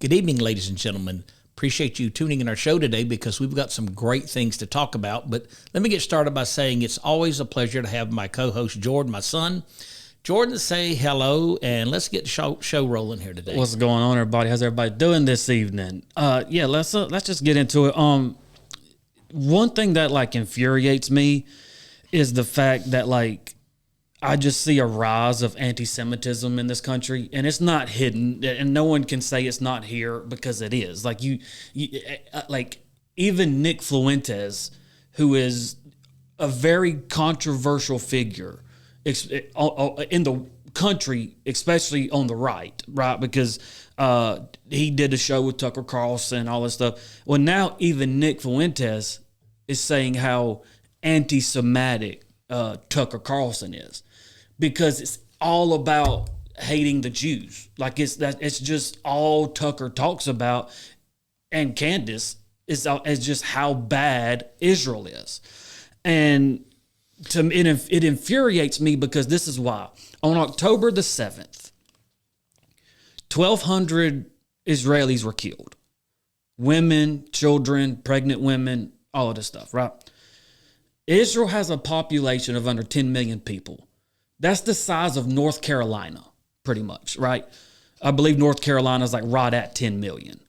Good evening, ladies and gentlemen. Appreciate you tuning in our show today because we've got some great things to talk about. But let me get started by saying it's always a pleasure to have my co-host, Jordan, my son. Jordan, say hello, and let's get the show rolling here today. What's going on, everybody? How's everybody doing this evening? Let's just get into it. One thing that infuriates me is the fact that I just see a rise of anti-Semitism in this country, and it's not hidden, and no one can say it's not here because it is. Even Nick Fuentes, who is a very controversial figure in the country, especially on the right, because he did a show with Tucker Carlson, all this stuff. Well, now even Nick Fuentes is saying how anti-Semitic Tucker Carlson is, because it's all about hating the Jews. It's just all Tucker talks about, and Candace is just how bad Israel is. And it infuriates me because this is why. On October the 7th, 1,200 Israelis were killed. Women, children, pregnant women, all of this stuff, right? Israel has a population of under 10 million people. That's the size of North Carolina, pretty much, right? I believe North Carolina is right at 10 million,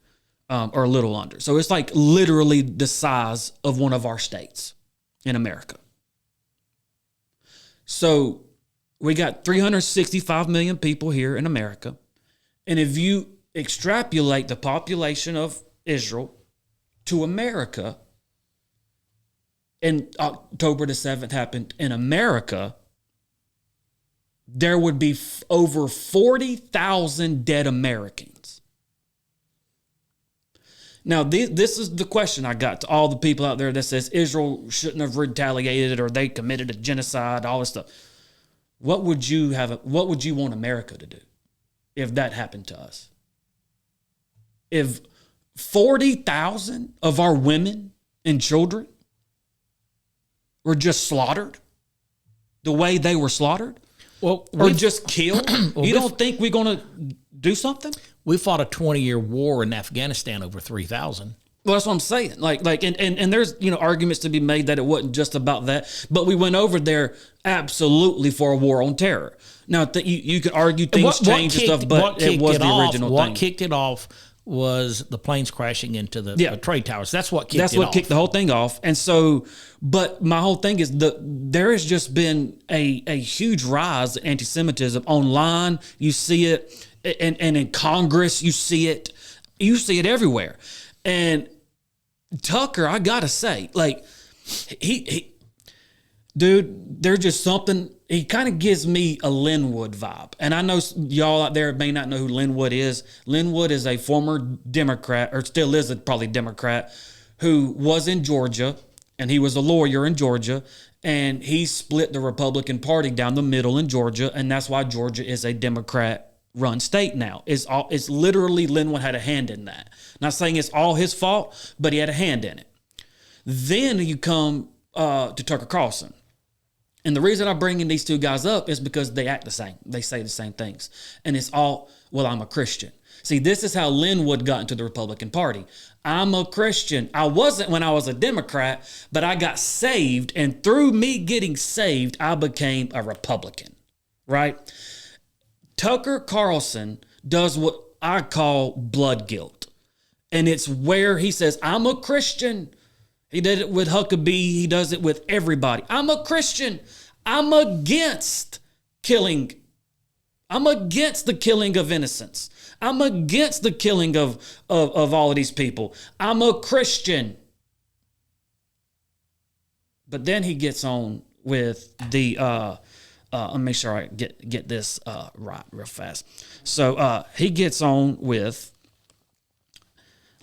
or a little under. So it's literally the size of one of our states in America. So we got 365 million people here in America. And if you extrapolate the population of Israel to America, and October the 7th happened in America, there would be over 40,000 dead Americans. Now, this is the question I got to all the people out there that says Israel shouldn't have retaliated or they committed a genocide, all this stuff. What would you want America to do if that happened to us? If 40,000 of our women and children were just slaughtered the way they were slaughtered, or just killed, you don't think we're going to do something? We fought a 20-year war in Afghanistan, over 3,000. Well, that's what I'm saying. And there's arguments to be made that it wasn't just about that, but we went over there absolutely for a war on terror. Now you could argue things changed and stuff, but it was the original thing. What kicked it off was the planes crashing into the trade towers. That's what kicked the whole thing off. And so, but my whole thing is there has just been a huge rise in anti-Semitism online. You see it, and in Congress, you see it everywhere. And Tucker, I gotta say, dude, there's just something. He kind of gives me a Linwood vibe. And I know y'all out there may not know who Linwood is. Linwood is a former Democrat, or still is probably Democrat, who was in Georgia, and he was a lawyer in Georgia, and he split the Republican Party down the middle in Georgia, and that's why Georgia is a Democrat-run state now. It's literally Linwood had a hand in that. Not saying it's all his fault, but he had a hand in it. Then you come to Tucker Carlson. And the reason I bring in these two guys up is because they act the same. They say the same things. And it's all, I'm a Christian. See, this is how Linwood got into the Republican Party. I'm a Christian. I wasn't when I was a Democrat, but I got saved. And through me getting saved, I became a Republican, right? Tucker Carlson does what I call blood guilt. And it's where he says, I'm a Christian. He did it with Huckabee. He does it with everybody. I'm a Christian. I'm against killing. I'm against the killing of innocents. I'm against the killing of all of these people. I'm a Christian. But then he gets on with the, let me make sure I get this right real fast. So he gets on with,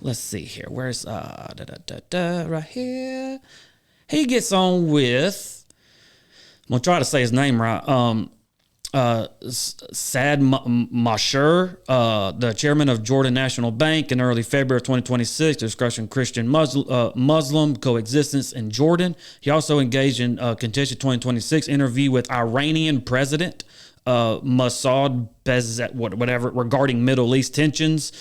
let's see here. Where's right here? He gets on with, I'm going to try to say his name right. Saad Mashur, the chairman of Jordan National Bank, in early February of 2026, discussing Christian Muslim coexistence in Jordan. He also engaged in a contentious 2026 interview with Iranian President Mossad, whatever, regarding Middle East tensions.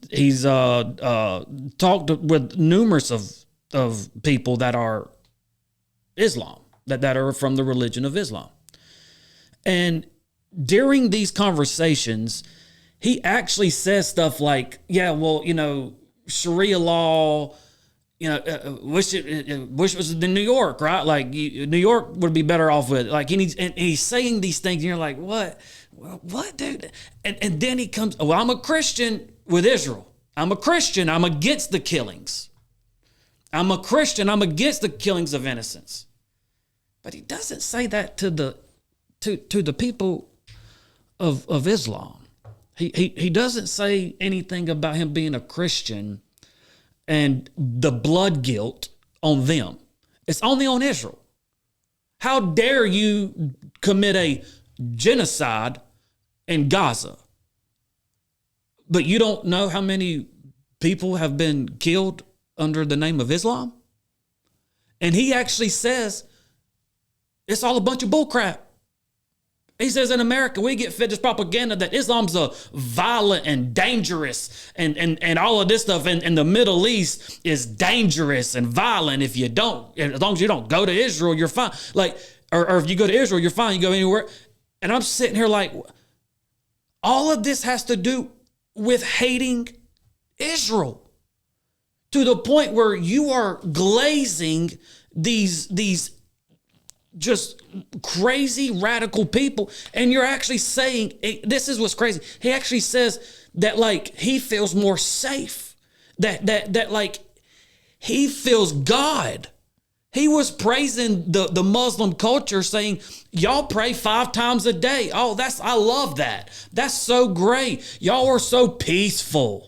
He's talked with numerous of people that are Islam, that are from the religion of Islam. And during these conversations, he actually says stuff like, yeah, well, Sharia law, wish it was in New York, right? Like New York would be better off with it. Like and he's saying these things and you're like, what, dude? And then he comes, well, I'm a Christian with Israel. I'm a Christian. I'm against the killings. I'm a Christian. I'm against the killings of innocents. But he doesn't say that to the people of Islam. He doesn't say anything about him being a Christian and the blood guilt on them. It's only on Israel. How dare you commit a genocide in Gaza, but you don't know how many people have been killed under the name of Islam? And he actually says it's all a bunch of bullcrap. He says in America, we get fed this propaganda that Islam's a violent and dangerous and all of this stuff. And the Middle East is dangerous and violent. If you don't, as long as you don't go to Israel, you're fine. Like, or if you go to Israel, you're fine. You go anywhere. And I'm sitting here like, all of this has to do with hating Israel to the point where you are glazing these just crazy radical people, and you're actually saying, this is what's crazy. He actually says that like he feels more safe, that like he feels God. He was praising the Muslim culture, saying, y'all pray 5 times a day. Oh, I love that. That's so great. Y'all are so peaceful.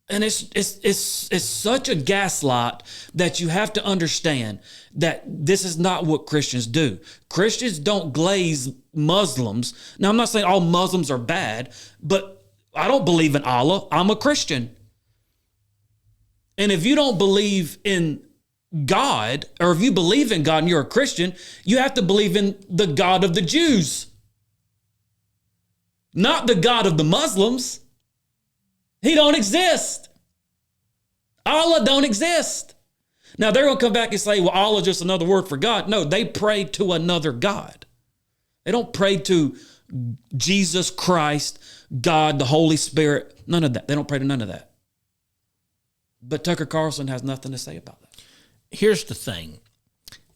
And it's such a gaslight that you have to understand that this is not what Christians do. Christians don't glaze Muslims. Now, I'm not saying all Muslims are bad, but I don't believe in Allah. I'm a Christian. And if you don't believe in God, or if you believe in God and you're a Christian, you have to believe in the God of the Jews, not the God of the Muslims. He don't exist. Allah don't exist. Now they're going to come back and say, well, Allah is just another word for God. No, they pray to another God. They don't pray to Jesus Christ, God, the Holy Spirit, none of that. They don't pray to none of that. But Tucker Carlson has nothing to say about that. Here's the thing.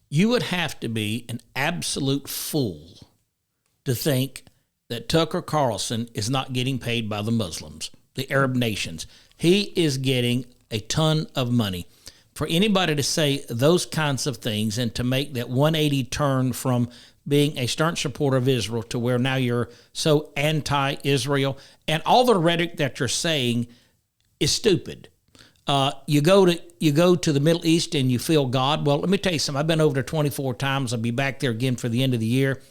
You would have to be an absolute fool to think that Tucker Carlson is not getting paid by the Muslims, the Arab nations. He is getting a ton of money. For anybody to say those kinds of things and to make that 180 turn from being a stern supporter of Israel to where now you're so anti-Israel, and all the rhetoric that you're saying is stupid. You go to the Middle East and you feel God. Well, let me tell you something. I've been over there 24 times. I'll be back there again for the end of the year.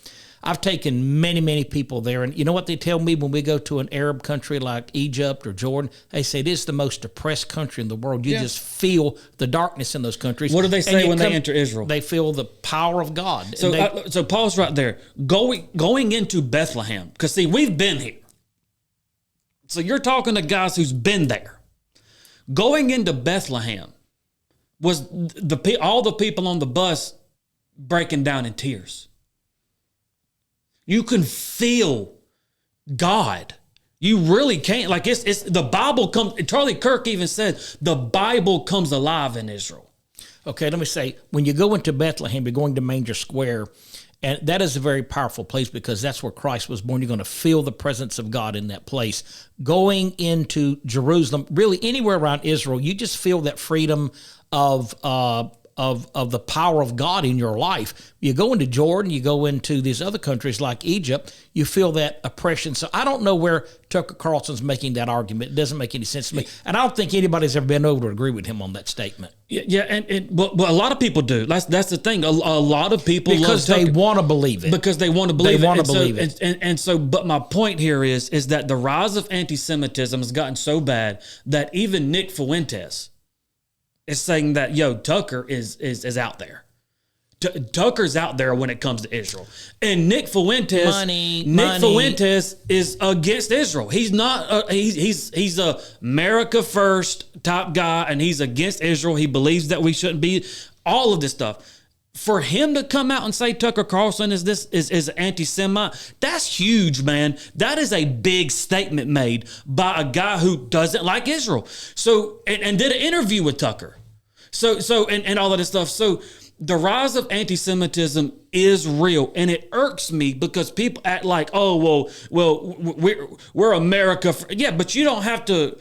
I've taken many, many people there. And you know what they tell me when we go to an Arab country like Egypt or Jordan? They say it is the most depressed country in the world. You just feel the darkness in those countries. What do they say when they enter Israel? They feel the power of God. So pause right there. Going into Bethlehem, because see, we've been here. So you're talking to guys who's been there. Going into Bethlehem was all the people on the bus breaking down in tears. You can feel God. You really can't. Like it's the Bible comes. Charlie Kirk even said the Bible comes alive in Israel. Okay, let me say, when you go into Bethlehem, you're going to Manger Square, and that is a very powerful place because that's where Christ was born. You're going to feel the presence of God in that place. Going into Jerusalem, really anywhere around Israel, you just feel that freedom of the power of God in your life. You go into Jordan, you go into these other countries like Egypt, you feel that oppression. So I don't know where Tucker Carlson's making that argument. It doesn't make any sense to me. And I don't think anybody's ever been over to agree with him on that statement. Yeah, but a lot of people do. That's the thing. A lot of people because they want to believe it. Because they want to believe it. They want to believe it. And so, but my point here is that the rise of anti-Semitism has gotten so bad that even Nick Fuentes is saying that, Tucker is out there. Tucker's out there when it comes to Israel, and Nick Fuentes. Money. Fuentes is against Israel. He's not. He's a America first type guy, and he's against Israel. He believes that we shouldn't be. All of this stuff. For him to come out and say Tucker Carlson is anti-Semite, that's huge, man. That is a big statement made by a guy who doesn't like Israel. So and did an interview with Tucker. So and all of this stuff. So the rise of anti-Semitism is real, and it irks me because people act like, oh well we're America. Yeah, but you don't have to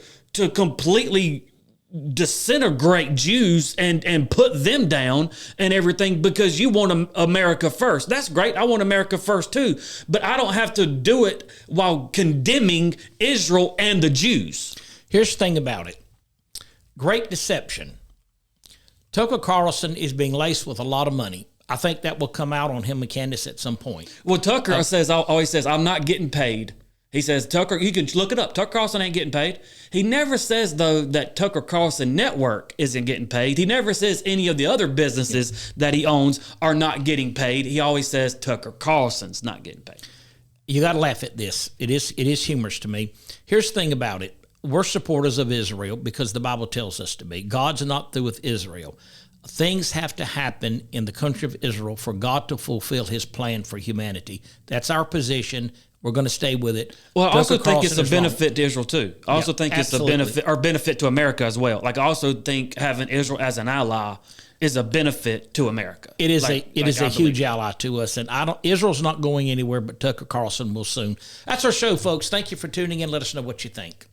completely disintegrate Jews and put them down and everything because you want America first. That's great. I want America first too, but I don't have to do it while condemning Israel and the Jews. Here's the thing about it. Great deception. Tucker Carlson is being laced with a lot of money. I think that will come out on him and Candace at some point. Well, Tucker always says, I'm not getting paid. He says, Tucker, you can look it up. Tucker Carlson ain't getting paid. He never says, though, that Tucker Carlson Network isn't getting paid. He never says any of the other businesses that he owns are not getting paid. He always says Tucker Carlson's not getting paid. You got to laugh at this. It is humorous to me. Here's the thing about it. We're supporters of Israel because the Bible tells us to be. God's not through with Israel. Things have to happen in the country of Israel for God to fulfill his plan for humanity. That's our position. We're going to stay with it. Well, I also think it's a benefit to Israel too. I also think it's absolutely. a benefit to America as well. Like I also think having Israel as an ally is a benefit to America. It is a huge ally to us, and Israel's not going anywhere, but Tucker Carlson will soon. That's our show, folks. Thank you for tuning in. Let us know what you think.